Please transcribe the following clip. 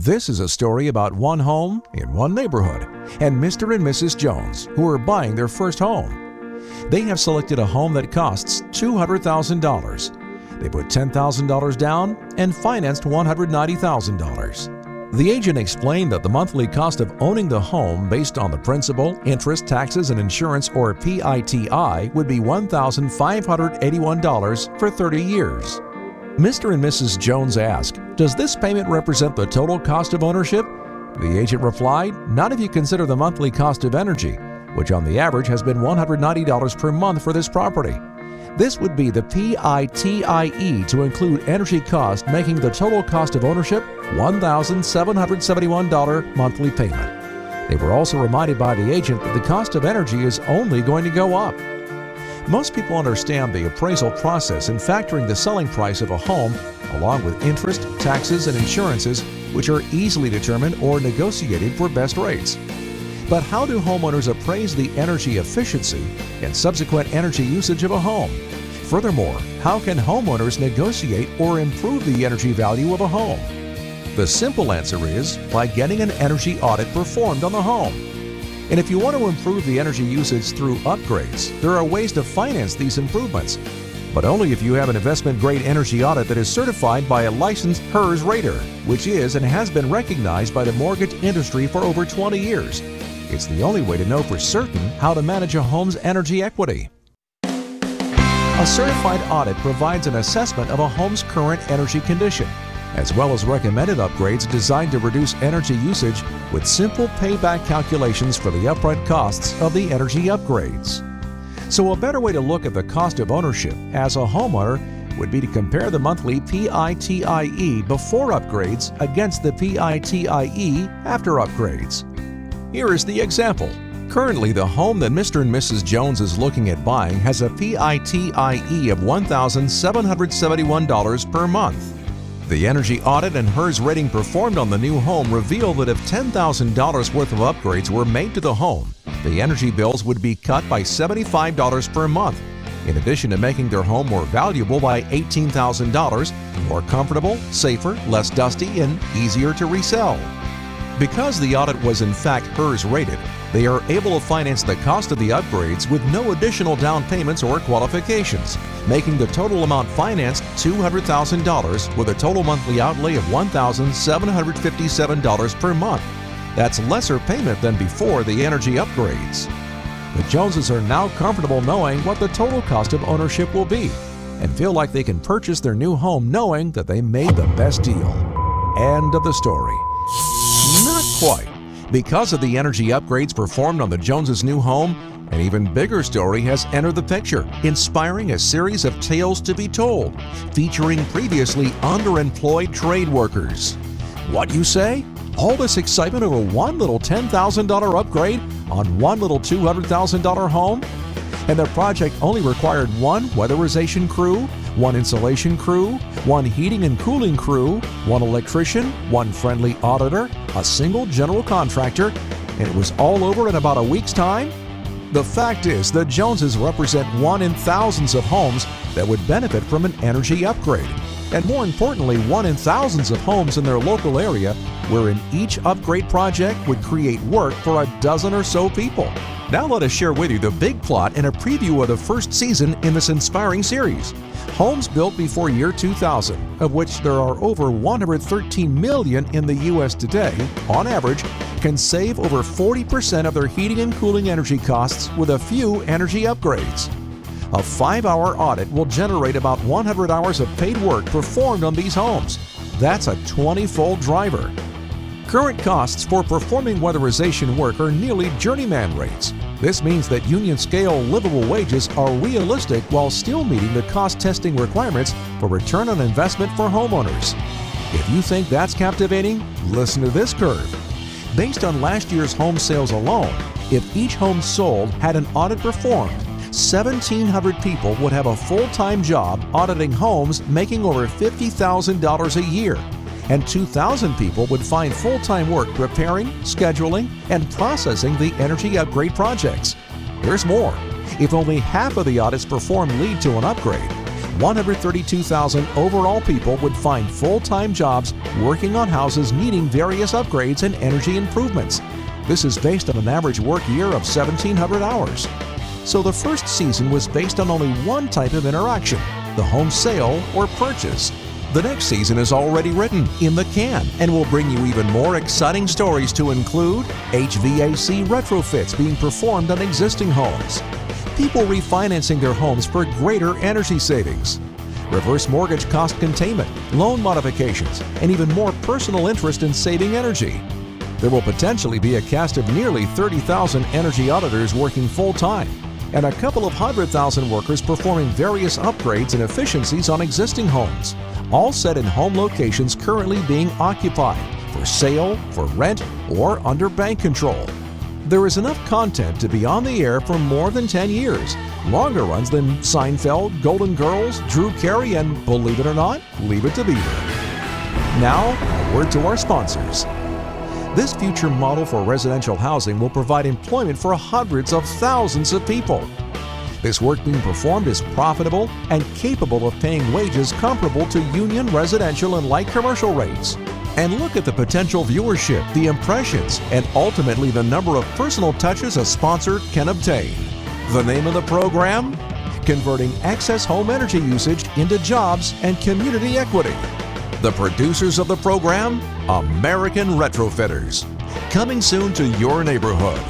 This is a story about one home in one neighborhood and Mr. and Mrs. Jones, who are buying their first home. They have selected a home that costs $200,000. They put $10,000 down and financed $190,000. The agent explained that the monthly cost of owning the home based on the principal, interest, taxes, and insurance, or PITI, would be $1,581 for 30 years. Mr. and Mrs. Jones asked, "Does this payment represent the total cost of ownership?" The agent replied, "Not if you consider the monthly cost of energy, which on the average has been $190 per month for this property. This would be the PITIE to include energy cost, making the total cost of ownership $1,771 monthly payment." They were also reminded by the agent that the cost of energy is only going to go up. Most people understand the appraisal process in factoring the selling price of a home, along with interest, taxes, and insurances, which are easily determined or negotiated for best rates. But how do homeowners appraise the energy efficiency and subsequent energy usage of a home? Furthermore, how can homeowners negotiate or improve the energy value of a home? The simple answer is by getting an energy audit performed on the home. And if you want to improve the energy usage through upgrades, there are ways to finance these improvements, but only if you have an investment-grade energy audit that is certified by a licensed HERS rater, which is and has been recognized by the mortgage industry for over 20 years. It's the only way to know for certain how to manage a home's energy equity. A certified audit provides an assessment of a home's current energy condition, as well as recommended upgrades designed to reduce energy usage with simple payback calculations for the upfront costs of the energy upgrades. So a better way to look at the cost of ownership as a homeowner would be to compare the monthly PITIE before upgrades against the PITIE after upgrades. Here is the example. Currently, the home that Mr. and Mrs. Jones is looking at buying has a PITIE of $1,771 per month. The energy audit and HERS rating performed on the new home reveal that if $10,000 worth of upgrades were made to the home, the energy bills would be cut by $75 per month, in addition to making their home more valuable by $18,000, more comfortable, safer, less dusty, and easier to resell. Because the audit was in fact HERS rated, they are able to finance the cost of the upgrades with no additional down payments or qualifications, making the total amount financed $200,000 with a total monthly outlay of $1,757 per month. That's lesser payment than before the energy upgrades. The Joneses are now comfortable knowing what the total cost of ownership will be and feel like they can purchase their new home knowing that they made the best deal. End of the story. Not quite. Because of the energy upgrades performed on the Joneses' new home, an even bigger story has entered the picture, inspiring a series of tales to be told, featuring previously underemployed trade workers. What you say? All this excitement over one little $10,000 upgrade on one little $200,000 home? And the project only required one weatherization crew, one insulation crew, one heating and cooling crew, one electrician, one friendly auditor, a single general contractor, and it was all over in about a week's time? The fact is, the Joneses represent one in thousands of homes that would benefit from an energy upgrade, and more importantly, one in thousands of homes in their local area wherein each upgrade project would create work for a dozen or so people. Now let us share with you the big plot and a preview of the first season in this inspiring series. Homes built before year 2000, of which there are over 113 million in the U.S. today, on average, can save over 40% of their heating and cooling energy costs with a few energy upgrades. A 5-hour audit will generate about 100 hours of paid work performed on these homes. That's a 20-fold driver. Current costs for performing weatherization work are nearly journeyman rates. This means that union-scale livable wages are realistic while still meeting the cost testing requirements for return on investment for homeowners. If you think that's captivating, listen to this curve. Based on last year's home sales alone, if each home sold had an audit performed, 1,700 people would have a full-time job auditing homes making over $50,000 a year. And 2,000 people would find full-time work preparing, scheduling, and processing the energy upgrade projects. There's more. If only half of the audits performed lead to an upgrade, 132,000 overall people would find full-time jobs working on houses needing various upgrades and energy improvements. This is based on an average work year of 1,700 hours. So the first season was based on only one type of interaction, the home sale or purchase. The next season is already written, in the can, and will bring you even more exciting stories to include HVAC retrofits being performed on existing homes, people refinancing their homes for greater energy savings, reverse mortgage cost containment, loan modifications, and even more personal interest in saving energy. There will potentially be a cast of nearly 30,000 energy auditors working full-time, and a couple of 100,000 workers performing various upgrades and efficiencies on existing homes, all set in home locations currently being occupied, for sale, for rent, or under bank control. There is enough content to be on the air for more than 10 years, longer runs than Seinfeld, Golden Girls, Drew Carey, and, believe it or not, Leave It to Beaver. Now, a word to our sponsors. This future model for residential housing will provide employment for hundreds of thousands of people. This work being performed is profitable and capable of paying wages comparable to union residential and light commercial rates. And look at the potential viewership, the impressions, and ultimately the number of personal touches a sponsor can obtain. The name of the program? Converting excess home energy usage into jobs and community equity. The producers of the program? American Retrofitters. Coming soon to your neighborhood.